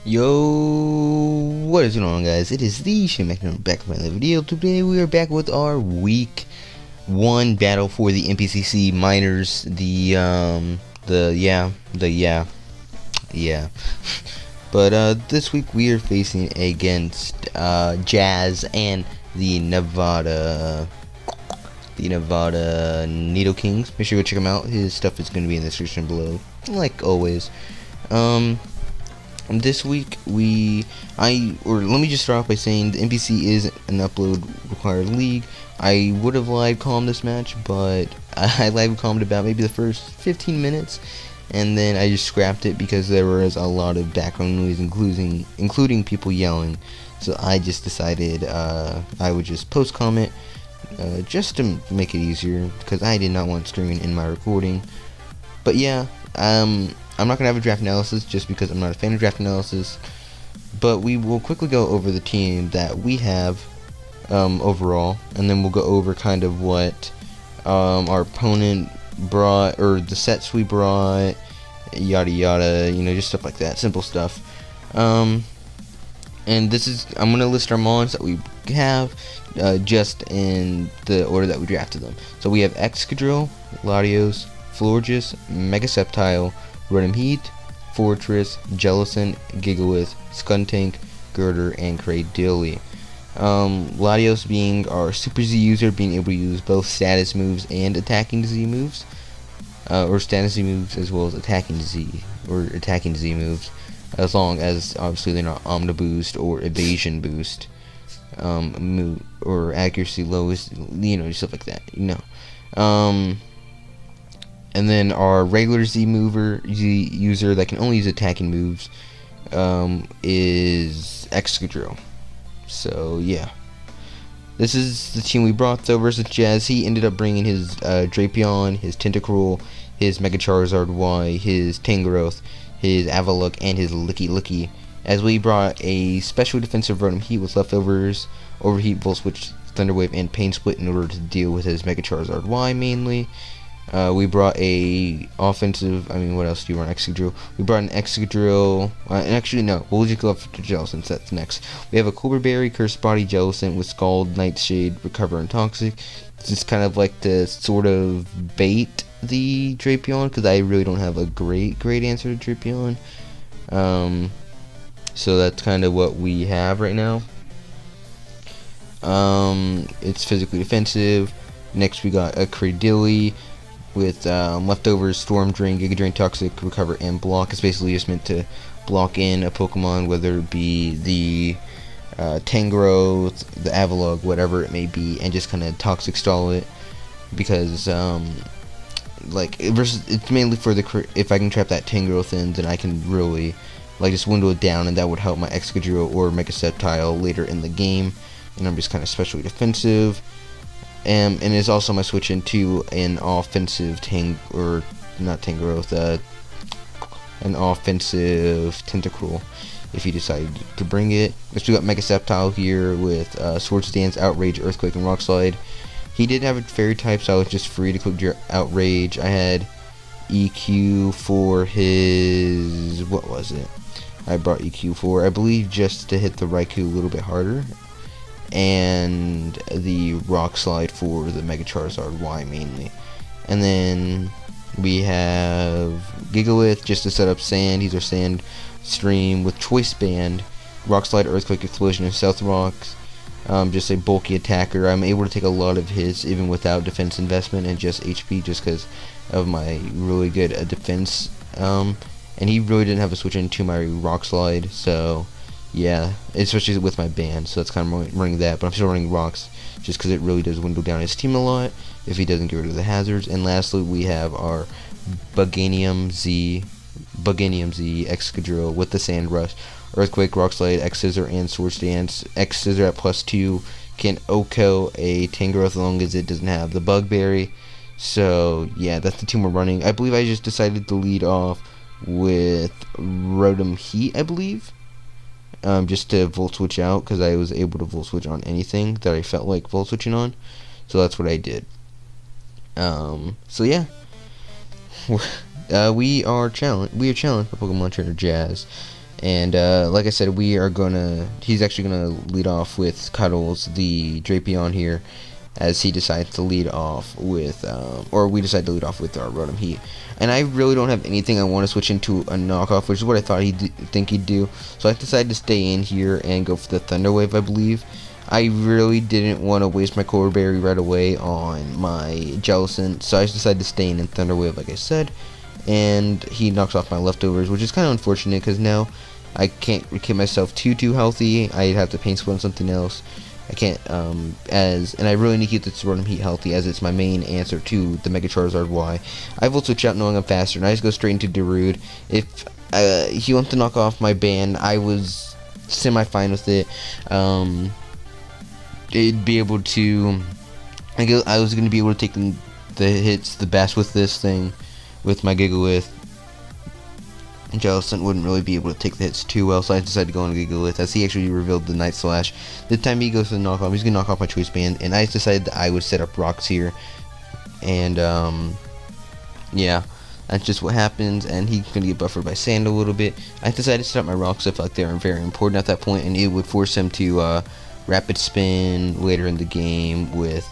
Yo, what is going on, guys? It is the Shane back with another video. Today we are back with our week 1 battle for the NPCC miners. But this week we are facing against Jazz and the Nevada Nidokings. Make sure you go check him out. His stuff is going to be in the description below, like always. This week let me just start off by saying the NPC is an upload required league. I would have live calmed this match, but I live calmed about maybe the first 15 minutes, and then I just scrapped it because there was a lot of background noise, including people yelling. So I just decided I would just post comment just to make it easier, because I did not want screaming in my recording. But yeah, I'm not going to have a draft analysis just because I'm not a fan of draft analysis, but we will quickly go over the team that we have overall, and then we'll go over kind of what our opponent brought, or the sets we brought, yada yada, just stuff like that, simple stuff. And I'm going to list our mons that we have just in the order that we drafted them. So we have Excadrill, Latios, Florges, Megaseptile, Rhythm Heat, Fortress, Jellicent, Gigalith, Skuntank, Girder, and Cradilly. Latios being our Super Z user, being able to use both status moves and attacking Z moves, or status Z moves as well as attacking Z moves, as long as obviously they're not Omni Boost or Evasion Boost, or accuracy lowest, stuff like that, And then our regular Z user that can only use attacking moves is Excadrill. So yeah, this is the team we brought though versus Jazz. He ended up bringing his Drapion, his Tentacruel, his Mega Charizard Y, his Tangrowth, his Avalok, and his Licky, as we brought a special defensive Rotom Heat with leftovers, Overheat, Volt Switch, Thunder Wave, and Pain Split in order to deal with his Mega Charizard Y mainly. We brought a offensive, what else do you run? Excadrill. We brought an Excadrill, actually no, we'll just go up to Jellicent, that's next. We have a Cobra Berry, Cursed Body, Jellicent with Scald, Nightshade, Recover, and Toxic. It's just kind of like to sort of bait the Drapion, because I really don't have a great answer to Drapion. So that's kind of what we have right now. It's physically defensive. Next we got a Cradilly with leftovers, Storm Drain, Giga Drain, Toxic, Recover, and Block. It's basically just meant to block in a Pokemon, whether it be the Tangrowth, the Avalok, whatever it may be, and just kind of Toxic stall it, because it's mainly for if I can trap that Tangrowth in, then I can really just window it down, and that would help my Excadrill or Megaseptile later in the game. And I'm just kind of specially defensive. And it's also my switch into an offensive an offensive Tentacruel if you decide to bring it. Next we got Megaseptile here with Swords Dance, Outrage, Earthquake, and Rock Slide. He did have a Fairy type, so I was just free to click Outrage. I had EQ for his, what was it? I brought EQ for, I believe, just to hit the Raikou a little bit harder, and the Rock Slide for the Mega Charizard Y mainly. And then we have Gigalith just to set up Sand. He's our Sand stream with Choice Band, Rock Slide, Earthquake, Explosion, and Stealth Rocks. Just a bulky attacker. I'm able to take a lot of hits even without defense investment and just HP, just because of my really good defense. And he really didn't have a switch into my Rock Slide, so yeah, especially with my band, so that's kind of running that, but I'm still running Rocks just because it really does window down his team a lot if he doesn't get rid of the hazards. And lastly, we have our Buganium Z Excadrill with the Sand Rush, Earthquake, Rock Slide, X Scissor, and Swords Dance. X Scissor at +2 can OHKO a Tangrowth as long as it doesn't have the Bugberry. So yeah, that's the team we're running. I believe I just decided to lead off with Rotom Heat, I believe. Just to Volt Switch out, because I was able to Volt Switch on anything that I felt like Volt Switching on, so that's what I did. So yeah, we are challenged by Pokemon Trainer Jazz. And like I said, he's actually gonna lead off with Cuddles, the Drapion here, as he decides to lead off with, or we decide to lead off with our Rotom Heat. And I really don't have anything I want to switch into a knockoff, which is what I thought think he'd do. So I decided to stay in here and go for the Thunder Wave, I believe. I really didn't want to waste my Core Berry right away on my Jellicent, so I just decided to stay in Thunder Wave, like I said. And he knocks off my leftovers, which is kind of unfortunate because now I can't keep myself too healthy. I'd have to paint split on something else. I can't, and I really need to keep this Rotom Heat healthy as it's my main answer to the Mega Charizard Y. I will switch out knowing I'm faster, and I just go straight into Darude. If he wants to knock off my band, I was semi-fine with it. It'd be able to, I was going to be able to take the hits the best with this thing, with my Gigalith. And Jellicent wouldn't really be able to take the hits too well, so I decided to go on Gigalith, as he actually revealed the Night Slash. This time he goes for the knockoff, he's going to knock off my Choice Band, and I decided that I would set up rocks here. And, yeah, that's just what happens, and he's going to get buffered by Sand a little bit. I decided to set up my rocks, I felt like they were very important at that point, and it would force him to, Rapid Spin later in the game with,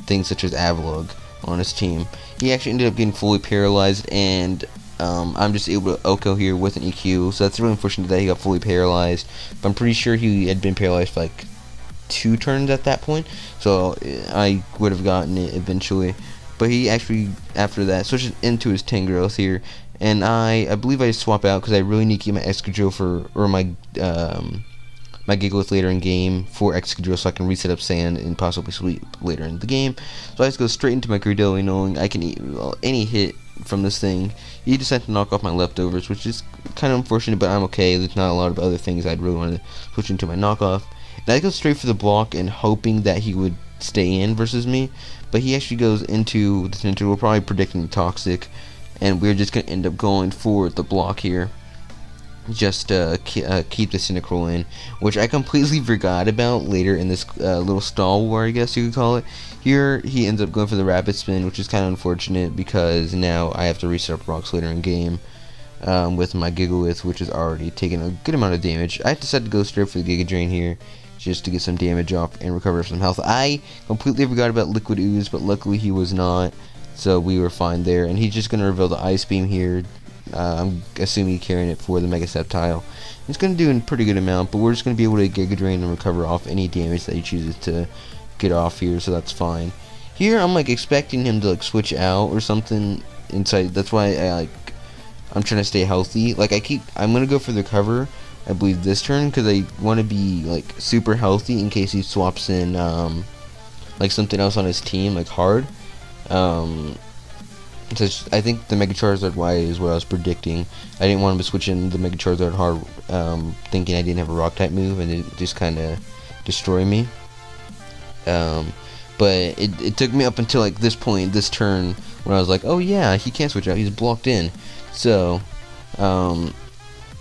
things such as Avalugg on his team. He actually ended up getting fully paralyzed, and I'm just able to OHKO here with an EQ, so that's really unfortunate that he got fully paralyzed. But I'm pretty sure he had been paralyzed for like 2 turns at that point, so I would have gotten it eventually. But he actually, after that, switches into his Tangrowth here, and I believe I swap out because I really need to keep my Excadrill or my my Gigalith later in game for Excadrill, so I can reset up Sand and possibly Sweep later in the game. So I just go straight into my Cradilly, knowing I can eat any hit from this thing. He decided to knock off my leftovers, which is kind of unfortunate, but I'm okay. There's not a lot of other things I'd really want to switch into my knockoff. And I go straight for the block and hoping that he would stay in versus me, but he actually goes into the Tentacruel, probably predicting Toxic, and we're just going to end up going for the block here. Just keep the Tentacruel in, which I completely forgot about later in this little stall war, I guess you could call it. Here he ends up going for the Rapid Spin, which is kind of unfortunate because now I have to reset up rocks later in game with my Gigalith, which is already taking a good amount of damage. I decided to go straight for the Giga Drain here just to get some damage off and recover some health. I completely forgot about Liquid Ooze, but luckily he was not, so we were fine there. And he's just going to reveal the Ice Beam here. I'm assuming he's carrying it for the Mega Sceptile. It's going to do a pretty good amount, but we're just going to be able to Giga Drain and recover off any damage that he chooses to get off here, so that's fine. Here I'm like expecting him to like switch out or something inside. That's why I'm trying to stay healthy. Like I'm going to go for the cover, I believe, this turn, because I want to be like super healthy in case he swaps in like something else on his team, like hard. So I think the Mega Charizard Y is what I was predicting. I didn't want him to switch in the Mega Charizard hard, thinking I didn't have a rock type move, and it just kind of destroy me. But it took me up until like this point, this turn, when I was like, oh yeah, he can't switch out, he's blocked in. So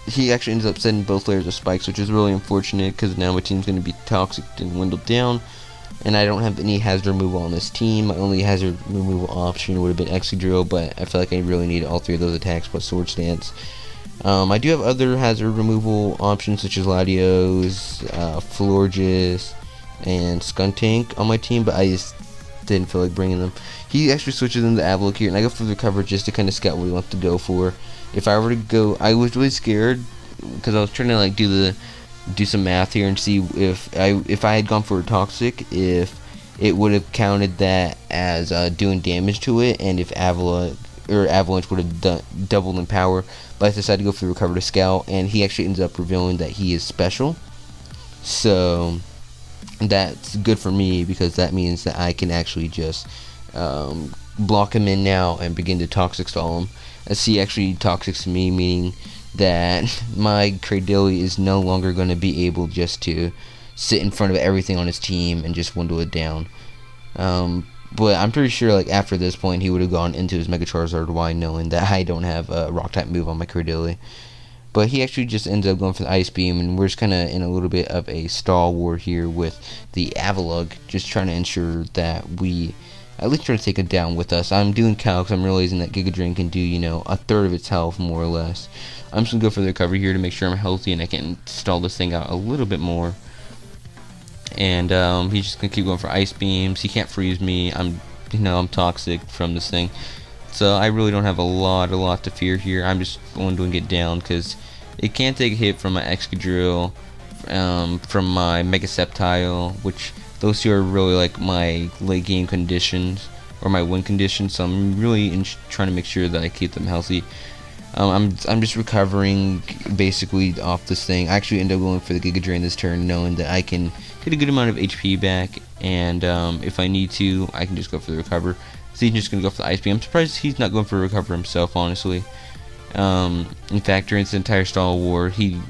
he actually ends up setting both layers of spikes, which is really unfortunate because now my team's going to be toxic and dwindled down. And I don't have any hazard removal on this team. My only hazard removal option would have been Excadrill, but I feel like I really need all 3 of those attacks plus Swords Dance. I do have other hazard removal options such as Latios, Florges, and Skuntank on my team, but I just didn't feel like bringing them. He actually switches into Avalugg here, and I go for the cover just to kind of scout what he wants to go for. If I were to go, I was really scared because I was trying to like do some math here and see if I had gone for a Toxic, if it would have counted that as doing damage to it, and if Avalanche would have doubled in power. But I decided to go for the Recover to Scout, and he actually ends up revealing that he is special. So that's good for me because that means that I can actually just block him in now and begin to Toxic stall him. As he actually Toxics me, meaning that my Cradilly is no longer going to be able just to sit in front of everything on his team and just dwindle it down. But I'm pretty sure like after this point he would have gone into his Mega Charizard Y knowing that I don't have a rock type move on my Cradilly. But he actually just ends up going for the Ice Beam, and we're just kind of in a little bit of a stall war here with the Avalugg, just trying to ensure that we at least try to take it down with us. I'm doing calcs. I'm realizing that Giga Drain can do, you know, a third of its health, more or less. I'm just going to go for the recovery here to make sure I'm healthy and I can stall this thing out a little bit more. And he's just going to keep going for ice beams. He can't freeze me. I'm toxic from this thing. So I really don't have a lot to fear here. I'm just going to get down because it can't take a hit from my Excadrill, from my Mega Sceptile, which those two are really like my late game conditions or my win conditions. So I'm really trying to make sure that I keep them healthy. I'm just recovering basically off this thing. I actually end up going for the Giga Drain this turn, knowing that I can get a good amount of HP back, and if I need to, I can just go for the recover. So he's just gonna go for the ice beam. I'm surprised he's not going for a recover himself, honestly. In fact, during this entire stall war, he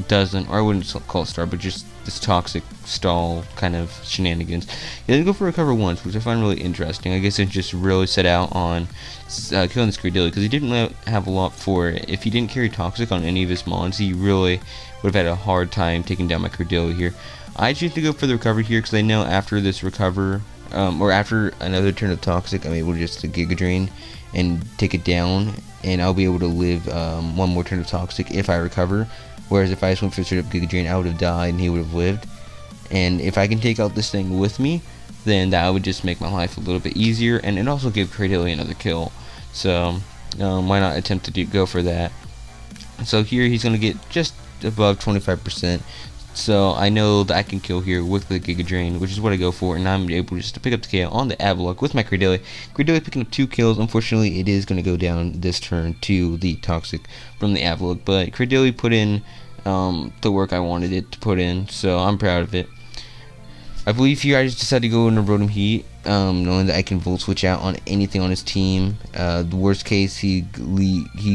doesn't, or I wouldn't call it stall, but just this toxic stall kind of shenanigans. He doesn't go for a recover once, which I find really interesting. I guess it just really set out on killing this Credilli, because he didn't have a lot for it. If he didn't carry toxic on any of his mons, he really would have had a hard time taking down my Credilli here. I choose to go for the recovery here because I know after this recover, or after another turn of toxic, I'm able to just Giga Drain and take it down, and I'll be able to live one more turn of toxic if I recover. Whereas if I just went for straight up Giga Drain, I would have died and he would have lived. And if I can take out this thing with me, then that would just make my life a little bit easier, and it also give Cradilly another kill. So why not attempt to go for that? So here he's going to get just above 25%. So I know that I can kill here with the Giga Drain, which is what I go for, and I'm able just to pick up the KO on the Avalok with my Cradilly. Cradilly picking up 2 kills. Unfortunately, it is going to go down this turn to the Toxic from the Avalok, but Cradilly put in the work I wanted it to put in, so I'm proud of it. I believe here I just decided to go into Rotom Heat, knowing that I can Volt Switch out on anything on his team. The worst case, he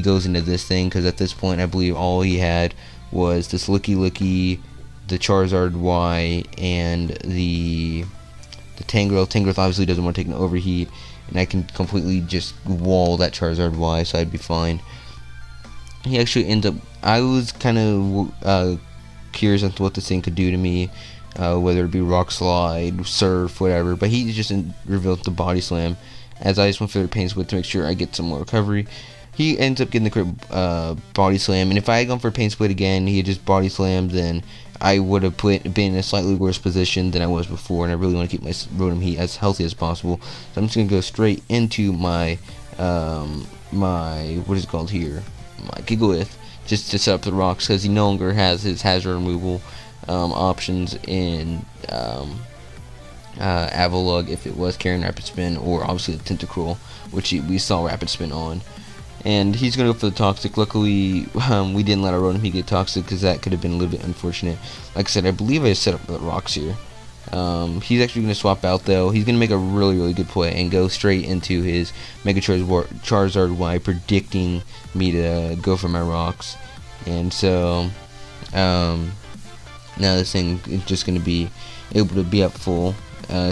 goes into this thing, because at this point I believe all he had was this Licky, the Charizard Y, and the Tangrowth. Tangrowth obviously doesn't want to take an overheat, and I can completely just wall that Charizard Y, so I'd be fine. He actually ends up, I was kind of curious as to what this thing could do to me, whether it be Rock Slide, Surf, whatever, but he just revealed the Body Slam, as I just went for the Pain Split to make sure I get some more recovery. He ends up getting the crit Body Slam, and if I had gone for a Pain Split again, he had just Body Slammed, then I would have been in a slightly worse position than I was before, and I really want to keep my Rotom Heat as healthy as possible. So I'm just going to go straight into my, what is it called here? My Gigalith, just to set up the rocks, because he no longer has his hazard removal options in Avalug if it was carrying Rapid Spin, or obviously the Tentacruel, which we saw Rapid Spin on. And he's going to go for the Toxic. Luckily, we didn't let our Rotom Heat get Toxic, because that could have been a little bit unfortunate. Like I said, I believe I set up the rocks here. He's actually going to swap out, though. He's going to make a really good play and go straight into his Mega Charizard Y, predicting me to go for my rocks. And so, now this thing is just going to be able to be up full,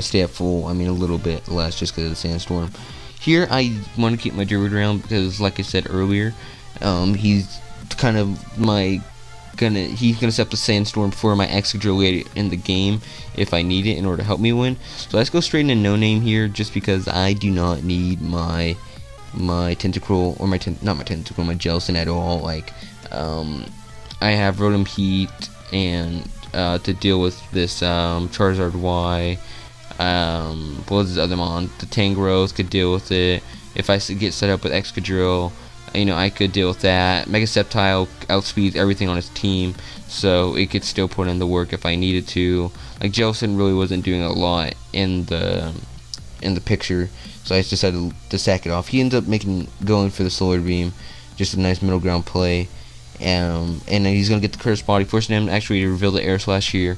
stay up full, I mean a little bit less just because of the Sandstorm. Here, I want to keep my Druid around because, like I said earlier, he's kind of he's gonna set up the Sandstorm for my Excadrill later in the game if I need it in order to help me win. So let's go straight into No Name here, just because I do not need my Tentacruel, or my Jellicent at all. Like, I have Rotom Heat and to deal with this Charizard Y. What was his other mon? The Tangrowth could deal with it. If I get set up with Excadrill, I could deal with that. Mega Sceptile outspeeds everything on his team, so it could still put in the work if I needed to. Like, Jellicent really wasn't doing a lot in the picture, so I just decided to sack it off. He ends up going for the Solar Beam, just a nice middle ground play, and he's gonna get the Curse Body, forcing him actually to reveal the Air Slash here.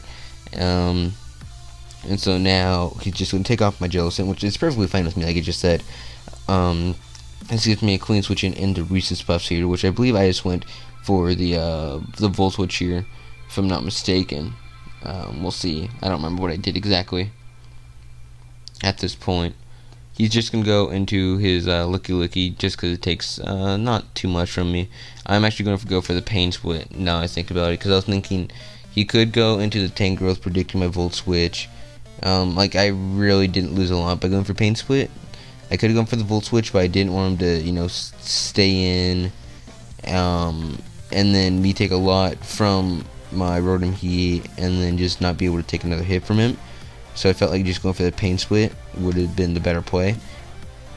And so now he's just going to take off my Jellicent, which is perfectly fine with me, like I just said. This gives me a clean switch into Reese's Puffs here, which I believe I just went for the Volt Switch here, if I'm not mistaken. We'll see. I don't remember what I did exactly at this point. He's just going to go into his Licky just because it takes not too much from me. I'm actually going to go for the Pain Split now I think about it, because I was thinking he could go into the Tangrowth, predicting my Volt Switch. Like, I really didn't lose a lot by going for Pain Split. I could have gone for the Volt Switch, but I didn't want him to, you know, stay in, and then me take a lot from my Rotom Heat, and then just not be able to take another hit from him. So I felt like just going for the Pain Split would have been the better play.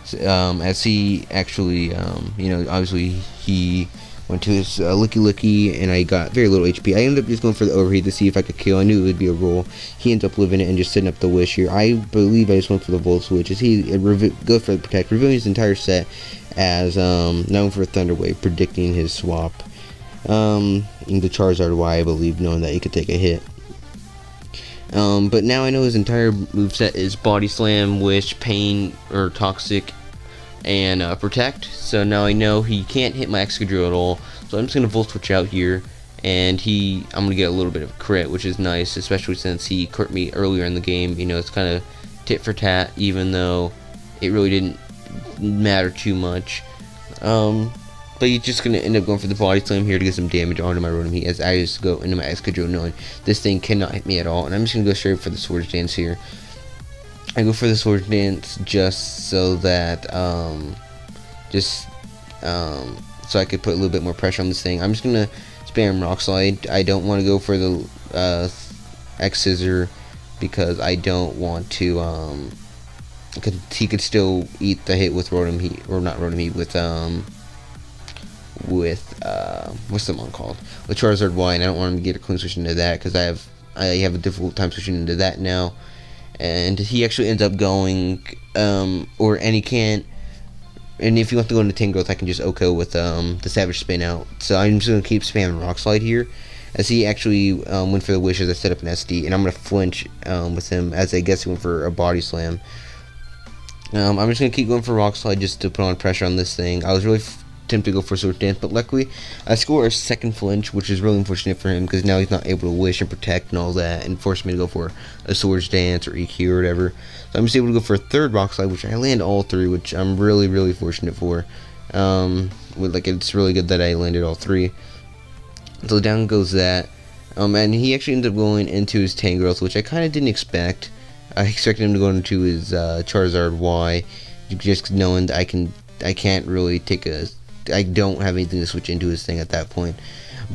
So, as he actually, you know, obviously he went to his Licky, and I got very little HP. I ended up just going for the Overheat to see if I could kill. I knew it would be a roll. He ends up living it and just setting up the Wish here. I believe I just went for the Volt Switch. As he go for the Protect, revealing his entire set as known for Thunder Wave, predicting his swap. In the Charizard Y, I believe, knowing that he could take a hit. But now I know his entire moveset is Body Slam, Wish, Pain, or Toxic, and Protect. So now I know he can't hit my Excadrill at all. So I'm just gonna Volt Switch out here, and I'm gonna get a little bit of crit, which is nice, especially since he crit me earlier in the game. You know, it's kind of tit for tat, even though it really didn't matter too much. But he's just gonna end up going for the Body Slam here to get some damage onto my Rotom Heat, as I just go into my Excadrill knowing this thing cannot hit me at all. And I'm just gonna go straight for the Swords Dance here. I go for the Swords Dance just so that so I could put a little bit more pressure on this thing. I'm just gonna spam Rock Slide. I don't want to go for the X Scissor because I don't want to. He could still eat the hit with Rotom Heat, or not Rotom Heat, with what's the one called? With Charizard Y, and I don't want him to get a clean switch into that because I have a difficult time switching into that now. And he actually ends up going, and he can't. And if he wants to go into Tangrowth, I can just OHKO with the Savage Spin out. So I'm just gonna keep spamming Rock Slide here, as he actually went for the Wish as I set up an SD, and I'm gonna flinch with him as I guess he went for a Body Slam. I'm just gonna keep going for Rock Slide just to put on pressure on this thing. I was really tempted to go for Sword Dance, but luckily I score a second flinch, which is really unfortunate for him because now he's not able to Wish and Protect and all that, and force me to go for a Swords Dance or EQ or whatever. So I'm just able to go for a third Rock Slide, which I land all three, which I'm really, really fortunate for. It's really good that I landed all three. So down goes that, and he actually ended up going into his Tangrowth, which I kind of didn't expect. I expected him to go into his Charizard Y, just knowing that I can't really take I don't have anything to switch into his thing at that point.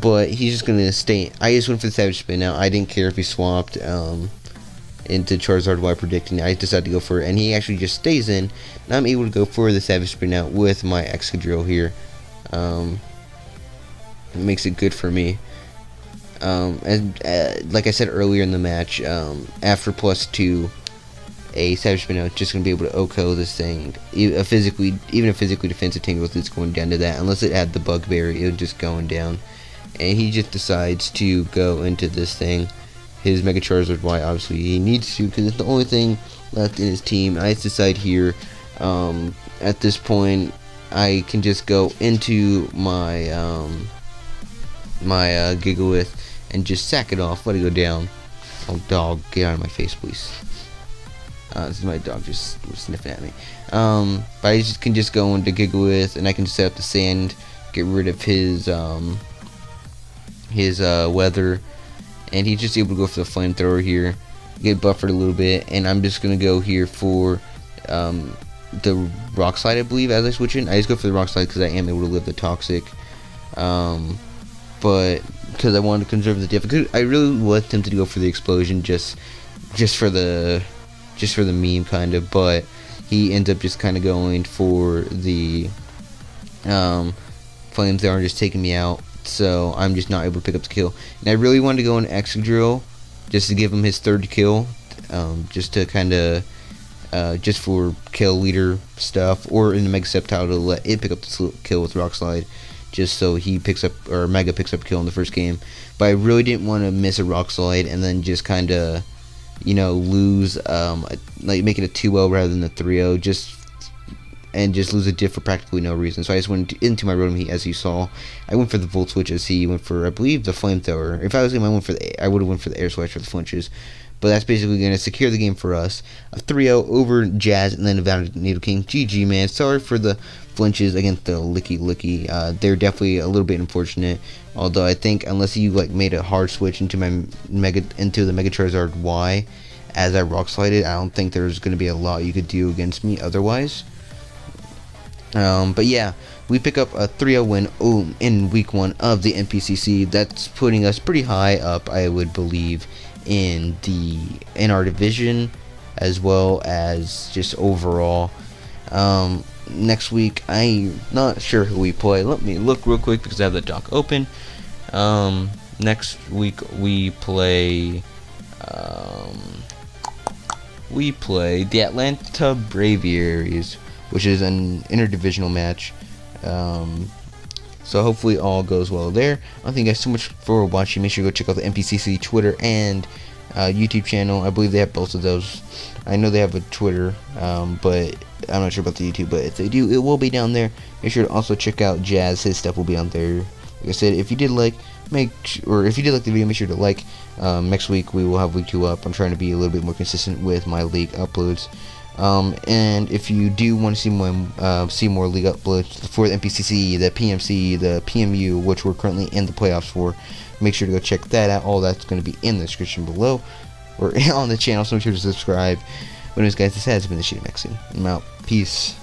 But he's just gonna stay. I just went for the Savage Spin out. I didn't care if he swapped into Charizard Y predicting. I decided to go for it, and he actually just stays in. And I'm able to go for the Savage Spin out with my Excadrill here. It makes it good for me. Like I said earlier in the match, after +2, a Savage Spin out just gonna be able to OHKO this thing. Even a physically defensive Tangrowth is going down to that. Unless it had the Bugberry, it would just going down. And he just decides to go into this thing. His Mega Charizard Y, obviously he needs to, because it's the only thing left in his team. I decide here, at this point, I can just go into my Gigalith and just sack it off, let it go down. Oh, dog, get out of my face, please. This is my dog just sniffing at me. But I can just go into Gigalith, and I can set up the Sand, get rid of his weather, and he's just able to go for the Flamethrower here, get buffered a little bit, and I'm just gonna go here for the Rock Slide, I believe, as I switch in. I just go for the Rock Slide because I am able to live the Toxic, but because I wanted to conserve the diff. I really was tempted to go for the Explosion just for the meme kind of, but he ends up just kind of going for the Flamethrower and just taking me out, so I'm just not able to pick up the kill. And I really wanted to go in Excadrill just to give him his third kill, just to kind of just for kill leader stuff, or in the Mega Sceptile to let it pick up the kill with Rock Slide, just so he picks up, or Mega picks up a kill in the first game. But I really didn't want to miss a Rock Slide and then just kind of, you know, lose, like make it a 2-0 rather than a 3-0, just lose a diff for practically no reason. So I just went into my Rotom Heat, as you saw. I went for the Volt Switch as he went for, I believe, the Flamethrower. If I was him, I would have went for the Air Slash or the flinches. But that's basically going to secure the game for us. A 3-0 over Jazz and then a Nidoking. GG, man. Sorry for the flinches against the Licky. They're definitely a little bit unfortunate. Although I think unless you like made a hard switch into the Mega Charizard Y, as I rock slided. I don't think there's going to be a lot you could do against me otherwise. But yeah, we pick up a 3-0 win in week 1 of the NPCC. That's putting us pretty high up, I would believe, in our division, as well as just overall. Next week, I'm not sure who we play. Let me look real quick because I have the doc open. Next week we play the Atlanta Braviaries, which is an interdivisional match. So hopefully all goes well there. I thank you guys so much for watching. Make sure you go check out the NPCC Twitter and YouTube channel. I believe they have both of those. I know they have a Twitter, but I'm not sure about the YouTube. But if they do, it will be down there. Make sure to also check out Jazz. His stuff will be on there. Like I said, if you did like the video, make sure to like. Next week we will have week 2 up. I'm trying to be a little bit more consistent with my league uploads. And if you do want to see more league uploads for the NPCC, the PMC, the PMU, which we're currently in the playoffs for, make sure to go check that out. All that's going to be in the description below or on the channel, so make sure to subscribe. But anyways, guys, this has been the Shitty Maxine. I'm out. Peace.